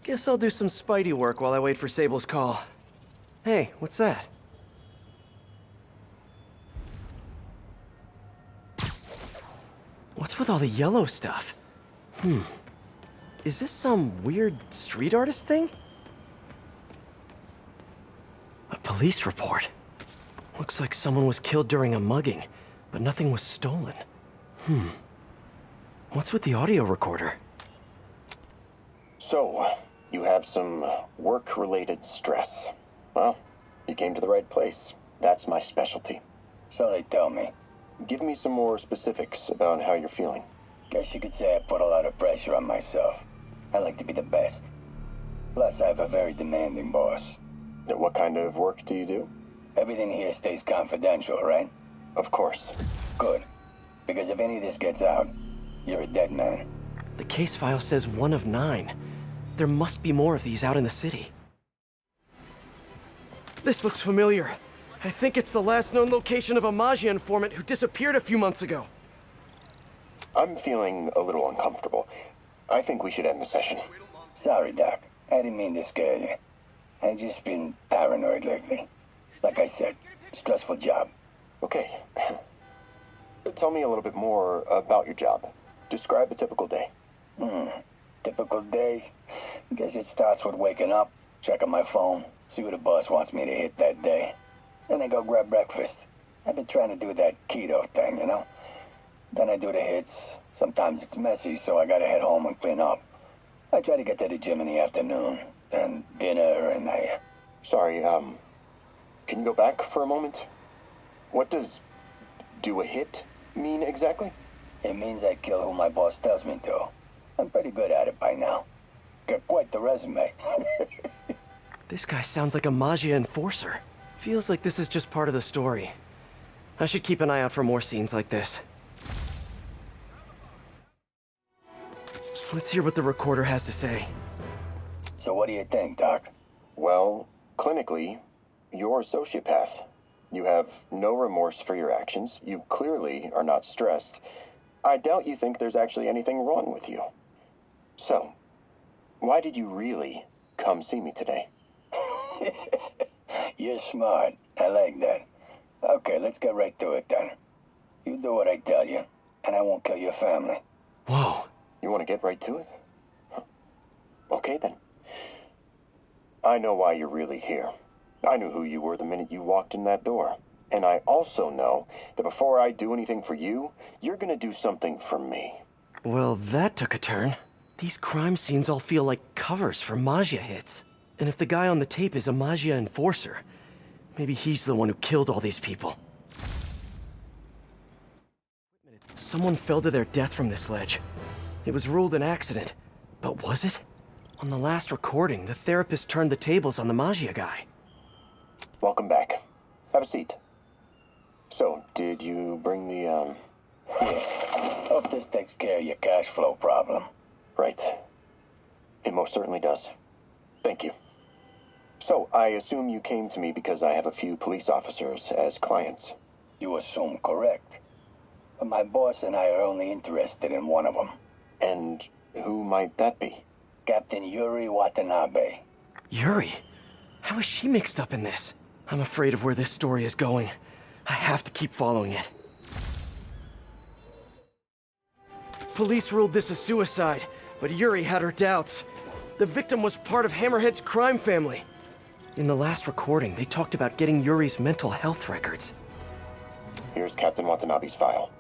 Guess I'll do some Spidey work while I wait for Sable's call. Hey, what's that? What's with all the yellow stuff? Is this some weird street artist thing? A police report. Looks like someone was killed during a mugging, but nothing was stolen. What's with the audio recorder? So, you have some work-related stress. Well, you came to the right place. That's my specialty. So they tell me. Give me some more specifics about how you're feeling. Guess you could say I put a lot of pressure on myself. I like to be the best. Plus, I have a very demanding boss. What kind of work do you do? Everything here stays confidential, right? Of course. Good. Because if any of this gets out, you're a dead man. The case file says 1 of 9. There must be more of these out in the city. This looks familiar. I think it's the last known location of a Magia informant who disappeared a few months ago. I'm feeling a little uncomfortable. I think we should end the session. Sorry, Doc. I didn't mean to scare you. I've just been paranoid lately. Like I said, stressful job. Okay. Tell me a little bit more about your job. Describe a typical day. Typical day? Guess it starts with waking up, checking my phone, see what the boss wants me to hit that day. Then I go grab breakfast. I've been trying to do that keto thing, you know? Then I do the hits. Sometimes it's messy, so I gotta head home and clean up. I try to get to the gym in the afternoon, then dinner, and Sorry, can you go back for a moment? What does do a hit mean exactly? It means I kill who my boss tells me to. I'm pretty good at it by now. Got quite the resume. This guy sounds like a Magia enforcer. Feels like this is just part of the story. I should keep an eye out for more scenes like this. Let's hear what the recorder has to say. So what do you think, Doc? Well, clinically, you're a sociopath. You have no remorse for your actions. You clearly are not stressed. I doubt you think there's actually anything wrong with you. So, why did you really come see me today? You're smart. I like that. Okay, let's get right to it then. You do what I tell you, and I won't kill your family. Whoa. You want to get right to it? Huh. Okay, then. I know why you're really here. I knew who you were the minute you walked in that door. And I also know that before I do anything for you, you're gonna do something for me. Well, that took a turn. These crime scenes all feel like covers for Magia hits. And if the guy on the tape is a Magia enforcer, maybe he's the one who killed all these people. Someone fell to their death from this ledge. It was ruled an accident, but was it? On the last recording, the therapist turned the tables on the Magia guy. Welcome back. Have a seat. So, did you bring the, Yeah. Hope this takes care of your cash flow problem. Right. It most certainly does. Thank you. So, I assume you came to me because I have a few police officers as clients. You assume correct. But my boss and I are only interested in one of them. And who might that be? Captain Yuri Watanabe. Yuri? How is she mixed up in this? I'm afraid of where this story is going. I have to keep following it. Police ruled this a suicide, but Yuri had her doubts. The victim was part of Hammerhead's crime family. In the last recording, they talked about getting Yuri's mental health records. Here's Captain Watanabe's file.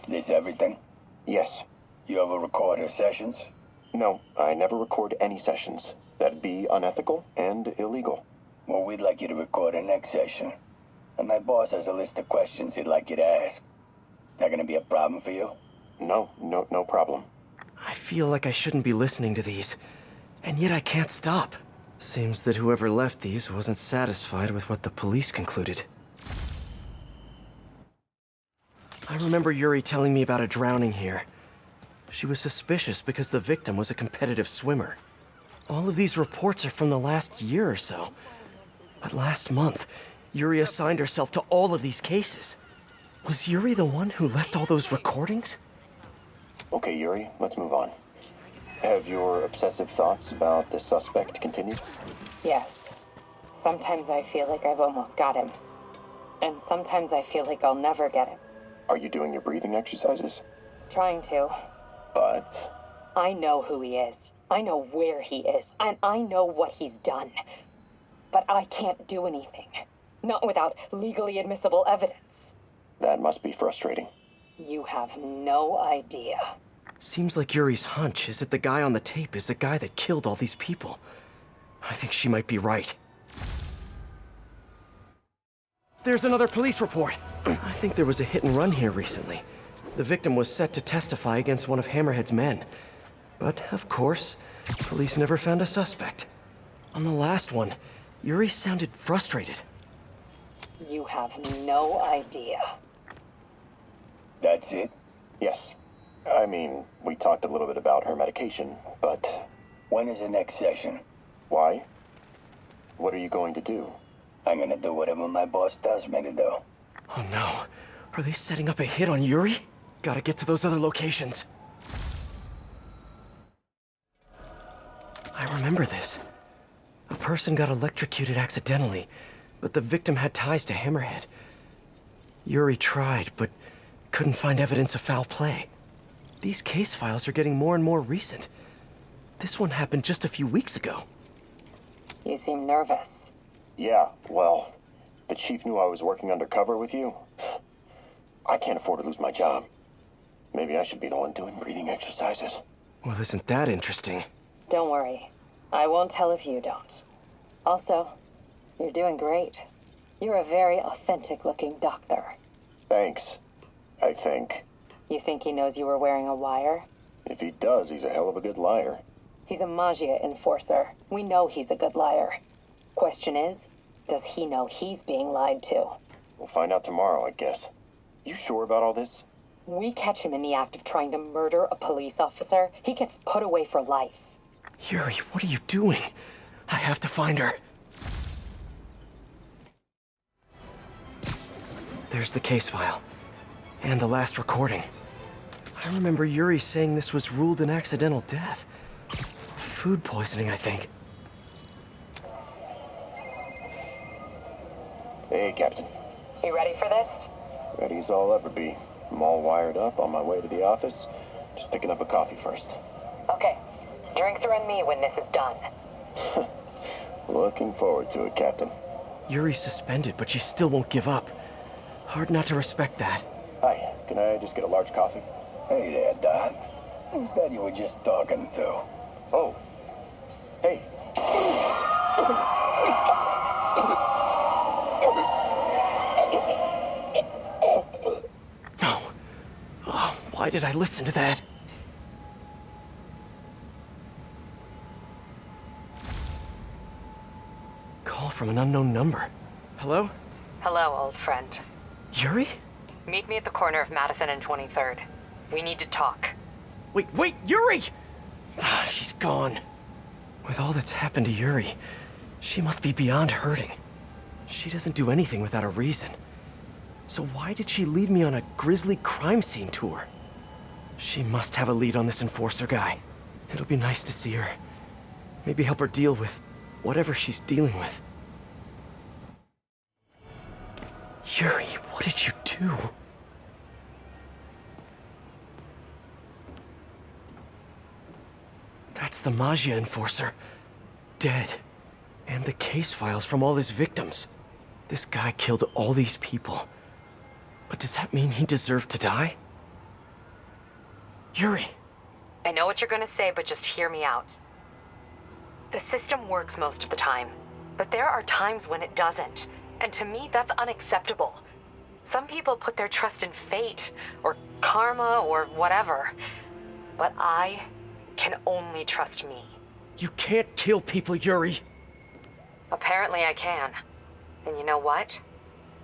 This everything? Yes. You ever record her sessions? No, I never record any sessions. That'd be unethical and illegal. Well, we'd like you to record our next session. And my boss has a list of questions he'd like you to ask. That gonna be a problem for you? No problem. I feel like I shouldn't be listening to these, and yet I can't stop. Seems that whoever left these wasn't satisfied with what the police concluded. I remember Yuri telling me about a drowning here. She was suspicious because the victim was a competitive swimmer. All of these reports are from the last year or so. But last month, Yuri assigned herself to all of these cases. Was Yuri the one who left all those recordings? Okay, Yuri, let's move on. Have your obsessive thoughts about the suspect continued? Yes. Sometimes I feel like I've almost got him. And sometimes I feel like I'll never get him. Are you doing your breathing exercises? Trying to. But... I know who he is. I know where he is. And I know what he's done. But I can't do anything. Not without legally admissible evidence. that must be frustrating. You have no idea. Seems like Yuri's hunch is that the guy on the tape is the guy that killed all these people. I think she might be right. There's another police report. I think there was a hit and run here recently. The victim was set to testify against one of Hammerhead's men. But, of course, police never found a suspect. On the last one, Yuri sounded frustrated. You have no idea. That's it? Yes. I mean, we talked a little bit about her medication, but... When is the next session? Why? What are you going to do? I'm gonna do whatever my boss tells me to do. Oh no. Are they setting up a hit on Yuri? Gotta get to those other locations. I remember this. A person got electrocuted accidentally, but the victim had ties to Hammerhead. Yuri tried, but couldn't find evidence of foul play. These case files are getting more and more recent. This one happened just a few weeks ago. You seem nervous. Yeah, well, the chief knew I was working undercover with you. I can't afford to lose my job. Maybe I should be the one doing breathing exercises. Well, isn't that interesting? Don't worry. I won't tell if you don't. Also, you're doing great. You're a very authentic-looking doctor. Thanks, I think. You think he knows you were wearing a wire? If he does, he's a hell of a good liar. He's a magia enforcer. We know he's a good liar. Question is, does he know he's being lied to? We'll find out tomorrow, I guess. You sure about all this? We catch him in the act of trying to murder a police officer, he gets put away for life. Yuri, what are you doing? I have to find her. There's the case file. And the last recording. I remember Yuri saying this was ruled an accidental death. Food poisoning, I think. Hey, Captain. You ready for this? Ready as I'll ever be. I'm all wired up on my way to the office. Just picking up a coffee first. Okay. Drinks are on me when this is done. Looking forward to it, Captain. Yuri's suspended, but she still won't give up. Hard not to respect that. Hi, can I just get a large coffee? Hey there, Doc. Who's that you were just talking to? Oh. Hey. No. Oh, why did I listen to that? Call from an unknown number. Hello? Hello, old friend. Yuri? Meet me at the corner of Madison and 23rd. We need to talk. Wait, Yuri! Ah, she's gone. With all that's happened to Yuri, she must be beyond hurting. She doesn't do anything without a reason. So why did she lead me on a grisly crime scene tour? She must have a lead on this enforcer guy. It'll be nice to see her. Maybe help her deal with whatever she's dealing with. Yuri, what did you do? That's the Magia enforcer. Dead. And the case files from all his victims. This guy killed all these people. But does that mean he deserved to die? Yuri! I know what you're gonna say, but just hear me out. The system works most of the time, but there are times when it doesn't. And to me, that's unacceptable. Some people put their trust in fate, or karma, or whatever. But I can only trust me. You can't kill people, Yuri! Apparently I can. And you know what?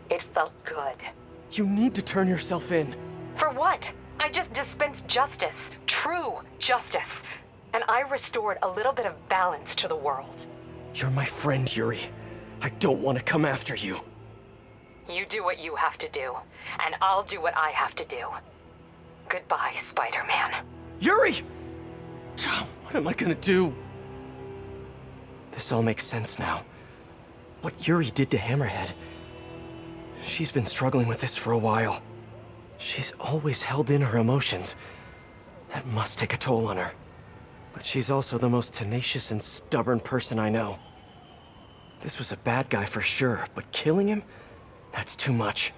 It felt good. You need to turn yourself in. For what? I just dispensed justice. True justice. And I restored a little bit of balance to the world. You're my friend, Yuri. I don't want to come after you. You do what you have to do, and I'll do what I have to do. Goodbye, Spider-Man. Yuri! Oh, What am I gonna do? This all makes sense now. What Yuri did to Hammerhead. She's been struggling with this for a while. She's always held in her emotions. That must take a toll on her. But she's also the most tenacious and stubborn person I know. This was a bad guy for sure, but killing him? That's too much.